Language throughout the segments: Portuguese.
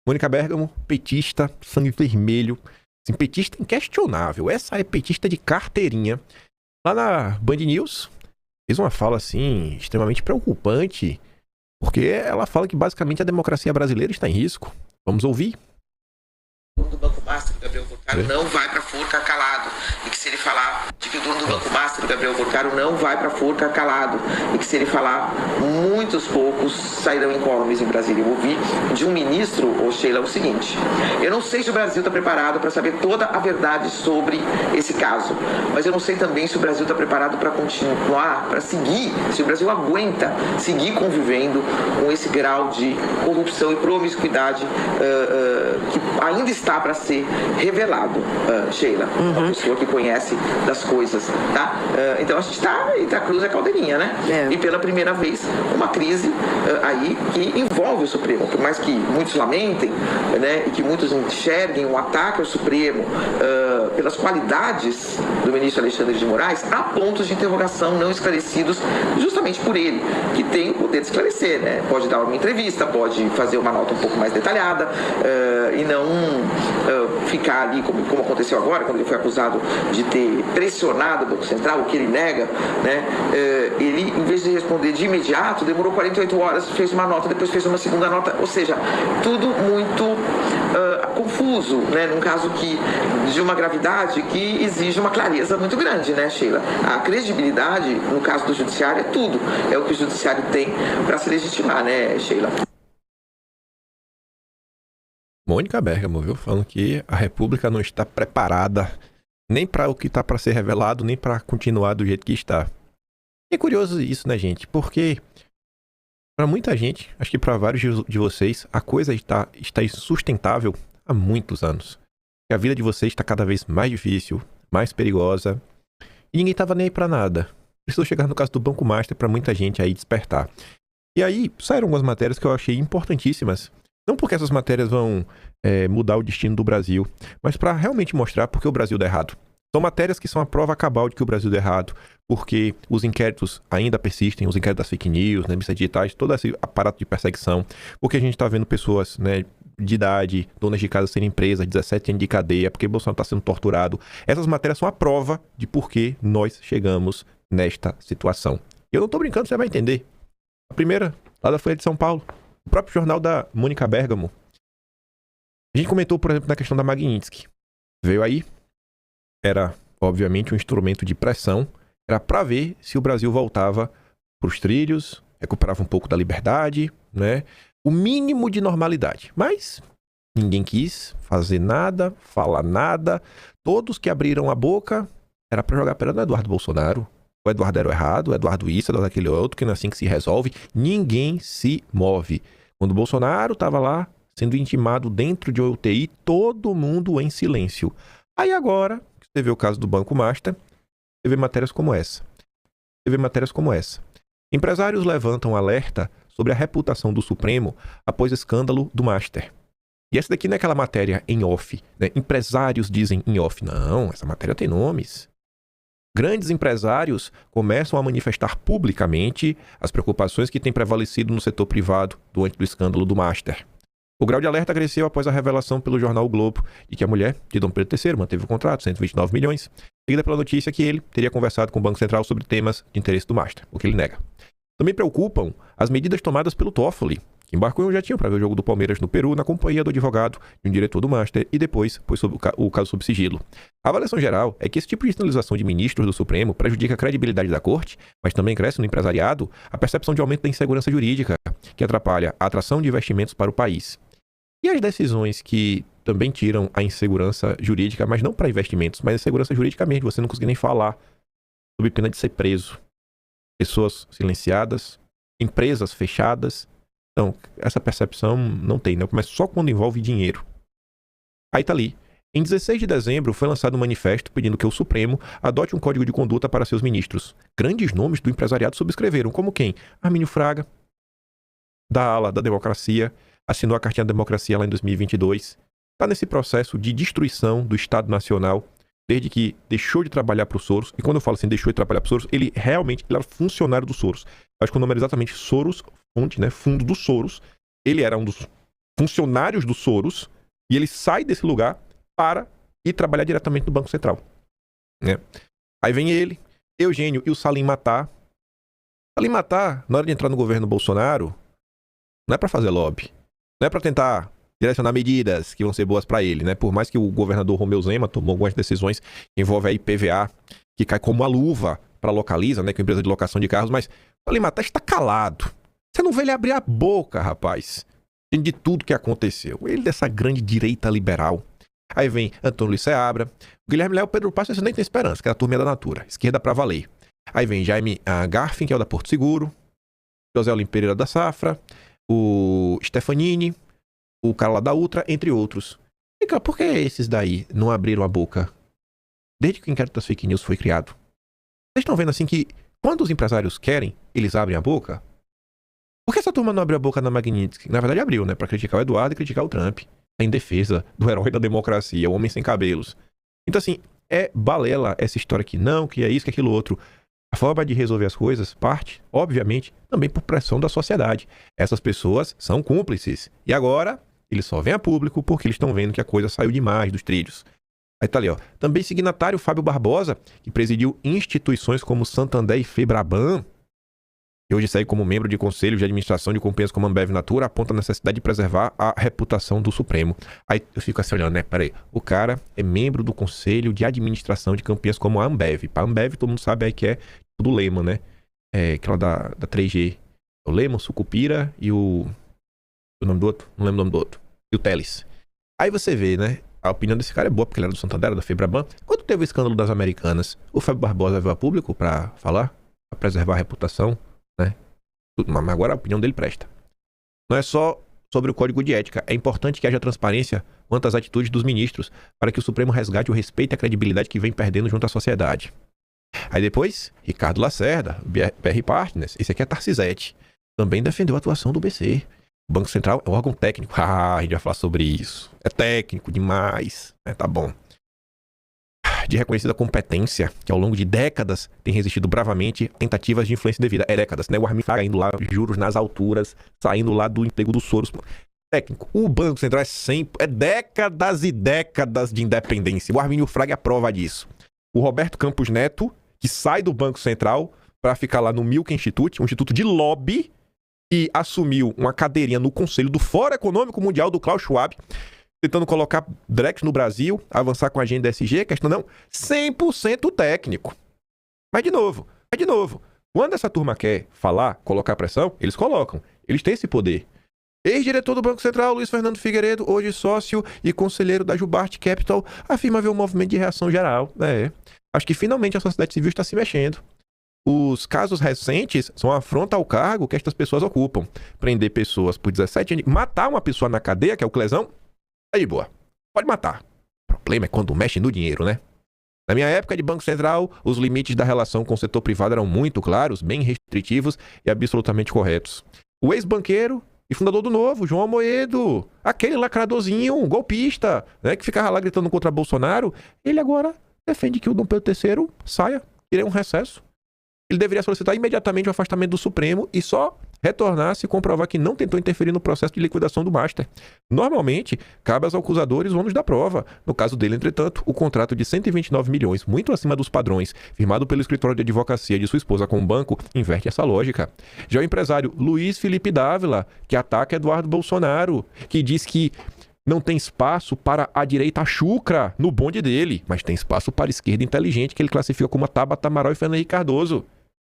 Mônica Bergamo, petista, sangue vermelho. Assim, petista inquestionável. Essa é petista de carteirinha. Lá na Band News, fez uma fala, assim, extremamente preocupante. Porque ela fala que, basicamente, a democracia brasileira está em risco. Vamos ouvir. O dono do Banco Master, Gabriel Porcaro, não vai para a forca calado. E que se ele falar de que o dono do Banco Master, Gabriel Porcaro, não vai para a forca calado. E que se ele falar, muitos poucos sairão incólumes em Brasília. Eu ouvi de um ministro, Sheila, o seguinte: eu não sei se o Brasil está preparado para saber toda a verdade sobre esse caso, mas eu não sei também se o Brasil está preparado para continuar, para seguir, se o Brasil aguenta seguir convivendo com esse grau de corrupção e promiscuidade que ainda está para ser revelado, Sheila, uma pessoa que conhece das coisas, tá? Então a gente está entre a cruz e a caldeirinha, né? E pela primeira vez uma crise aí que envolve o Supremo, por mais que muitos lamentem, né, e que muitos enxerguem um ataque ao Supremo pelas qualidades do ministro Alexandre de Moraes, há pontos de interrogação não esclarecidos justamente por ele, que tem o poder de esclarecer, né? Pode dar uma entrevista, pode fazer uma nota um pouco mais detalhada e não ficar ali, como aconteceu agora, quando ele foi acusado de ter pressionado o Banco Central, o que ele nega, né? Ele, em vez de responder de imediato, demorou 48 horas, fez uma nota, depois fez uma segunda nota, ou seja, tudo muito confuso, né? Num caso de uma gravidade que exige uma clareza muito grande, né, Sheila? A credibilidade, no caso do judiciário, é tudo. É o que o judiciário tem para se legitimar, né, Sheila? Mônica Bergamo, viu? Falando que a República não está preparada nem para o que está para ser revelado, nem para continuar do jeito que está. É curioso isso, né, gente? Porque para muita gente, acho que para vários de vocês, a coisa está insustentável há muitos anos. E a vida de vocês está cada vez mais difícil, mais perigosa. E ninguém estava nem aí para nada. Precisou chegar no caso do Banco Master para muita gente aí despertar. E aí saíram algumas matérias que eu achei importantíssimas. Não porque essas matérias vão mudar o destino do Brasil, mas para realmente mostrar porque o Brasil dá errado. São matérias que são a prova cabal de que o Brasil dá errado, porque os inquéritos ainda persistem, os inquéritos das fake news, né, mídias digitais, todo esse aparato de perseguição, porque a gente está vendo pessoas, né, de idade, donas de casa serem presas, 17 anos de cadeia, porque Bolsonaro está sendo torturado. Essas matérias são a prova de por que nós chegamos nesta situação. E eu não estou brincando, você vai entender. A primeira, lá da Folha de São Paulo, o próprio jornal da Mônica Bergamo. A gente comentou, por exemplo, na questão da Magnitsky. Veio aí, era, obviamente, um instrumento de pressão, era para ver se o Brasil voltava para os trilhos, recuperava um pouco da liberdade, né? O mínimo de normalidade. Mas ninguém quis fazer nada, falar nada. Todos que abriram a boca era para jogar pedra no Eduardo Bolsonaro. O Eduardo era o errado, o Eduardo isso, era daquele outro, que não é assim que se resolve. Ninguém se move. Quando o Bolsonaro estava lá, sendo intimado dentro de UTI, todo mundo em silêncio. Aí agora, você vê o caso do Banco Master, você vê matérias como essa. Empresários levantam alerta sobre a reputação do Supremo após escândalo do Master. E essa daqui não é aquela matéria em off, né? Empresários dizem em off. Não, essa matéria tem nomes. Grandes empresários começam a manifestar publicamente as preocupações que têm prevalecido no setor privado diante do escândalo do Master. O grau de alerta cresceu após a revelação pelo jornal o Globo de que a mulher de Dom Pedro III manteve o contrato, 129 milhões, seguida pela notícia que ele teria conversado com o Banco Central sobre temas de interesse do Master, o que ele nega. Também preocupam as medidas tomadas pelo Toffoli, que embarcou em um jatinho para ver o jogo do Palmeiras no Peru na companhia do advogado de um diretor do Master e depois pôs o caso sob sigilo. A avaliação geral é que esse tipo de sinalização de ministros do Supremo prejudica a credibilidade da corte, mas também cresce no empresariado a percepção de aumento da insegurança jurídica, que atrapalha a atração de investimentos para o país. E as decisões que também tiram a insegurança jurídica, mas não para investimentos, mas a insegurança jurídica mesmo, você não conseguir nem falar, sob pena de ser preso. Pessoas silenciadas, empresas fechadas. Então, essa percepção não tem, né? Mas só quando envolve dinheiro. Aí tá ali. Em 16 de dezembro, foi lançado um manifesto pedindo que o Supremo adote um código de conduta para seus ministros. Grandes nomes do empresariado subscreveram, como quem? Armínio Fraga, da ala da democracia, assinou a Cartinha da Democracia lá em 2022. Está nesse processo de destruição do Estado Nacional, desde que deixou de trabalhar para o Soros. E quando eu falo assim, deixou de trabalhar para o Soros, ele realmente era funcionário do Soros. Acho que o nome era exatamente Soros, fonte, né? Fundo do Soros. Ele era um dos funcionários do Soros, e ele sai desse lugar para ir trabalhar diretamente no Banco Central. Né? Aí vem ele, Eugênio e o Salim Matar. Salim Matar, na hora de entrar no governo Bolsonaro, não é para fazer lobby, não é para tentar direcionar medidas que vão ser boas para ele, né? Por mais que o governador Romeu Zema tomou algumas decisões que envolvem a IPVA, que cai como uma luva para Localiza, né? Que é a empresa de locação de carros, mas Salim Matar está calado. Você não vê ele abrir a boca, rapaz, de tudo que aconteceu. Ele dessa grande direita liberal. Aí vem Antônio Luiz Seabra, o Guilherme Léo, Pedro Passos, você nem tem esperança, que é a turma da Natura, esquerda pra valer. Aí vem Jaime Garfin, que é o da Porto Seguro, José Olim Pereira da Safra, o Stefanini, o cara lá da Ultra, entre outros. E, cara, por que esses daí não abriram a boca desde que o inquérito das fake news foi criado? Vocês estão vendo assim que quando os empresários querem, eles abrem a boca? Por que essa turma não abriu a boca na Magnitsky? Na verdade abriu, né? Pra criticar o Eduardo e criticar o Trump. Em defesa do herói da democracia, o homem sem cabelos. Então assim, é balela essa história aqui. Não, que é isso, que é aquilo outro. A forma de resolver as coisas parte, obviamente, também por pressão da sociedade. Essas pessoas são cúmplices. E agora, eles só vêm a público porque eles estão vendo que a coisa saiu demais dos trilhos. Aí tá ali, ó. Também signatário Fábio Barbosa, que presidiu instituições como Santander e Febraban, e hoje segue como membro de conselho de administração de companhias como Ambev e Natura, aponta a necessidade de preservar a reputação do Supremo. Aí eu fico assim olhando, né? Peraí, o cara é membro do conselho de administração de companhias como a Ambev. A Ambev, todo mundo sabe aí que é do Lehman, né? É aquela da 3G. O Lehman, o Sucupira e o nome do outro? Não lembro o nome do outro. E o Teles. Aí você vê, né? A opinião desse cara é boa, porque ele era do Santander, da Febraban. Quando teve o escândalo das Americanas, o Fábio Barbosa veio a público pra falar? Pra preservar a reputação? Né? Mas agora a opinião dele presta. Não é só sobre o código de ética. É importante que haja transparência quanto às atitudes dos ministros para que o Supremo resgate o respeito e a credibilidade que vem perdendo junto à sociedade. Aí depois, Ricardo Lacerda, BR Partners, esse aqui é Tarcisete, também defendeu a atuação do BC. O Banco Central é um órgão técnico. A gente vai falar sobre isso. É técnico demais. Tá bom. De reconhecida competência, que ao longo de décadas tem resistido bravamente a tentativas de influência indevida. É décadas, né? O Armin Fraga indo lá, juros nas alturas, saindo lá do emprego do Soros. Técnico. O Banco Central é décadas e décadas de independência. O Arminio Fraga é a prova disso. O Roberto Campos Neto, que sai do Banco Central para ficar lá no Milken Institute, um instituto de lobby, e assumiu uma cadeirinha no conselho do Fórum Econômico Mundial do Klaus Schwab, tentando colocar Drex no Brasil, avançar com a agenda SG, questão não, 100% técnico. Mas de novo, quando essa turma quer falar, colocar pressão, eles colocam. Eles têm esse poder. Ex-diretor do Banco Central, Luiz Fernando Figueiredo, hoje sócio e conselheiro da Jubarte Capital, afirma ver um movimento de reação geral. Acho que finalmente a sociedade civil está se mexendo. Os casos recentes são uma afronta ao cargo que estas pessoas ocupam. Prender pessoas por 17 anos, matar uma pessoa na cadeia, que é o Clesão, aí, boa. Pode matar. O problema é quando mexe no dinheiro, né? Na minha época de Banco Central, os limites da relação com o setor privado eram muito claros, bem restritivos e absolutamente corretos. O ex-banqueiro e fundador do Novo, João Amoedo, aquele lacradorzinho, golpista, né, que ficava lá gritando contra Bolsonaro, ele agora defende que o Dom Pedro III saia, tire um recesso. Ele deveria solicitar imediatamente o afastamento do Supremo e só retornar se comprovar que não tentou interferir no processo de liquidação do Master. Normalmente, cabe aos acusadores o ônus da prova. No caso dele, entretanto, o contrato de 129 milhões, muito acima dos padrões, firmado pelo escritório de advocacia de sua esposa com o banco, inverte essa lógica. Já o empresário Luiz Felipe Dávila, que ataca Eduardo Bolsonaro, que diz que não tem espaço para a direita chucra no bonde dele, mas tem espaço para a esquerda inteligente, que ele classifica como a Tabata Amaral e Fernando Henrique Cardoso.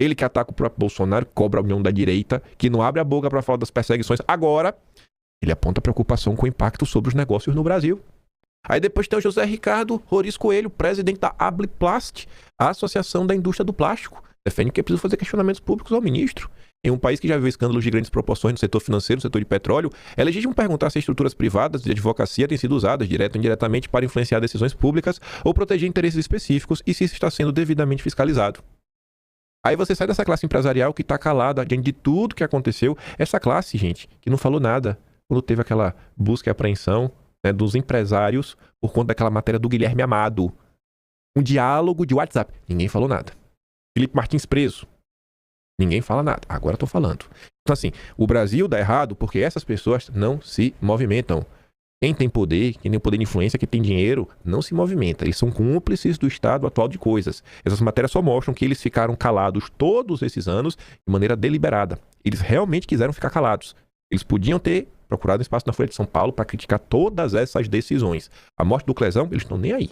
Ele que ataca o próprio Bolsonaro, cobra a união da direita, que não abre a boca para falar das perseguições. Agora, ele aponta preocupação com o impacto sobre os negócios no Brasil. Aí depois tem o José Ricardo Roriz Coelho, presidente da Abliplast, a Associação da Indústria do Plástico. Defende que é preciso fazer questionamentos públicos ao ministro. Em um país que já viu escândalos de grandes proporções no setor financeiro, no setor de petróleo, é legítimo perguntar se estruturas privadas de advocacia têm sido usadas, direto ou indiretamente, para influenciar decisões públicas ou proteger interesses específicos e se isso está sendo devidamente fiscalizado. Aí você sai dessa classe empresarial que está calada diante de tudo que aconteceu. Essa classe, gente, que não falou nada quando teve aquela busca e apreensão, né, dos empresários por conta daquela matéria do Guilherme Amado. Um diálogo de WhatsApp. Ninguém falou nada. Felipe Martins preso. Ninguém fala nada. Agora estou falando. Então, assim, o Brasil dá errado porque essas pessoas não se movimentam. Quem tem poder, quem tem poder de influência, quem tem dinheiro, não se movimenta. Eles são cúmplices do estado atual de coisas. Essas matérias só mostram que eles ficaram calados todos esses anos de maneira deliberada. Eles realmente quiseram ficar calados. Eles podiam ter procurado espaço na Folha de São Paulo para criticar todas essas decisões. A morte do Clezão, eles estão nem aí.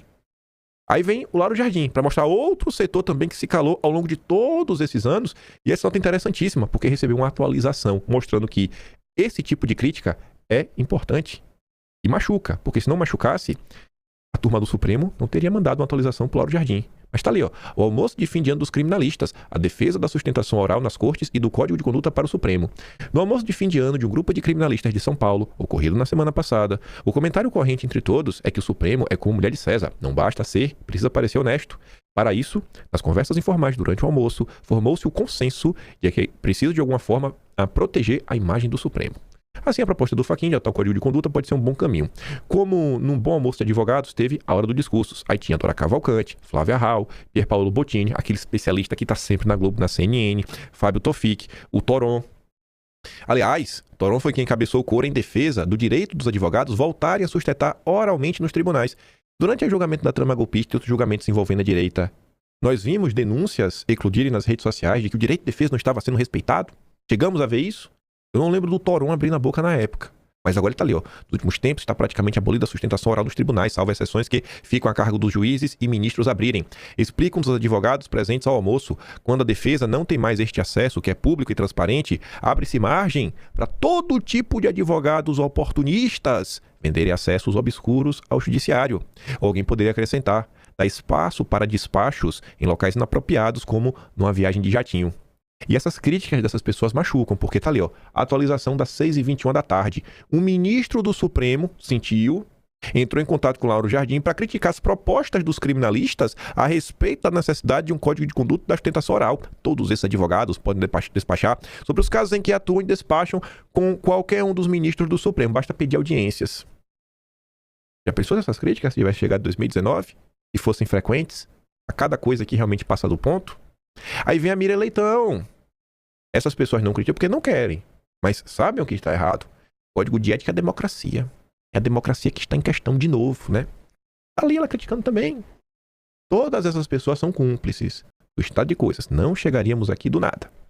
Aí vem o Lauro Jardim, para mostrar outro setor também que se calou ao longo de todos esses anos. E essa nota é interessantíssima, porque recebeu uma atualização, mostrando que esse tipo de crítica é importante. E machuca, porque se não machucasse, a turma do Supremo não teria mandado uma atualização para o Lauro Jardim. Mas tá ali, ó, o almoço de fim de ano dos criminalistas, a defesa da sustentação oral nas cortes e do Código de Conduta para o Supremo. No almoço de fim de ano de um grupo de criminalistas de São Paulo, ocorrido na semana passada, o comentário corrente entre todos é que o Supremo é como mulher de César, não basta ser, precisa parecer honesto. Para isso, nas conversas informais durante o almoço, formou-se o consenso de que é preciso de alguma forma proteger a imagem do Supremo. Assim, a proposta do Fachin de adotar o Código de Conduta pode ser um bom caminho. Como num bom almoço de advogados, teve a hora dos discursos. Aí tinha Dora Cavalcante, Flávia Hall, Pier Paolo Bottini, aquele especialista que está sempre na Globo, na CNN, Fábio Tofik, o Toron. Aliás, Toron foi quem encabeçou o coro em defesa do direito dos advogados voltarem a sustentar oralmente nos tribunais. Durante o julgamento da trama golpista e outros julgamentos envolvendo a direita, nós vimos denúncias eclodirem nas redes sociais de que o direito de defesa não estava sendo respeitado. Chegamos a ver isso? Eu não lembro do Toron abrindo a boca na época. Mas agora ele tá ali, ó. Nos últimos tempos está praticamente abolida a sustentação oral dos tribunais, salvo exceções que ficam a cargo dos juízes e ministros abrirem. Explicam os advogados presentes ao almoço. Quando a defesa não tem mais este acesso, que é público e transparente, abre-se margem para todo tipo de advogados oportunistas venderem acessos obscuros ao judiciário. Alguém poderia acrescentar, dá espaço para despachos em locais inapropriados, como numa viagem de jatinho. E essas críticas dessas pessoas machucam, porque tá ali, ó, a atualização das 6h21 da tarde. Um ministro do Supremo sentiu, entrou em contato com o Lauro Jardim para criticar as propostas dos criminalistas a respeito da necessidade de um código de conduta da sustentação oral. Todos esses advogados podem despachar sobre os casos em que atuam e despacham com qualquer um dos ministros do Supremo. Basta pedir audiências. Já pensou nessas críticas se vai chegar em 2019 e fossem frequentes? A cada coisa que realmente passa do ponto? Aí vem a Miriam Leitão. Essas pessoas não criticam porque não querem, mas sabem o que está errado. Código de ética é a democracia. É a democracia que está em questão de novo, né? Ali ela criticando também. Todas essas pessoas são cúmplices do estado de coisas. Não chegaríamos aqui do nada.